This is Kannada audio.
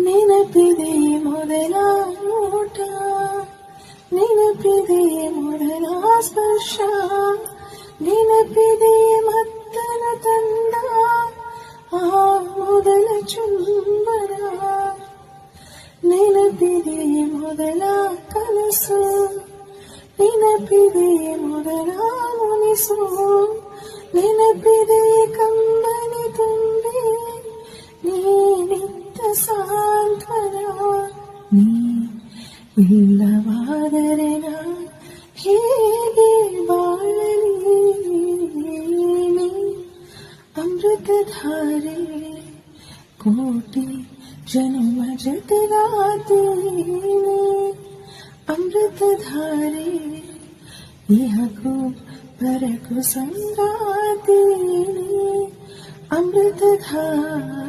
ನೆನಪಿದೆ ಮೊದಲ ಊಟ, ನೆನಪಿದೆ ಮೊದಲ ಸ್ಪರ್ಶ, ನೆನಪಿದೆ ಮತ್ತನ ತಂದ ಆ ಮೊದಲ ಚುಂಬನ, ನೆನಪಿದೆ ಮೊದಲ ಕನಸು, ನೆನಪಿದೆ ಮೊದಲ ಮುನಿಸು, ನೆನಪಿದೆ ಕಂಬನಿ ತುಂಬಿ ನೀನಿತ್ತ ಸಾಂತ್ವನ. ನೀ ಇಲ್ಲವಾದರೆ ನಾ ಹೇಗೆ ಬಾಳಲಿ, ನೀ ಅಮೃತಧಾರೆ ಕೋಟಿ ಜನ್ಮ ಜತೆಗಾತೀನಿ, ಅಮೃತಧಾರೆ ಇಹಕು ಪರಕು ಸಂಗಾತೀನಿ, ಅಮೃತಧಾರೆ.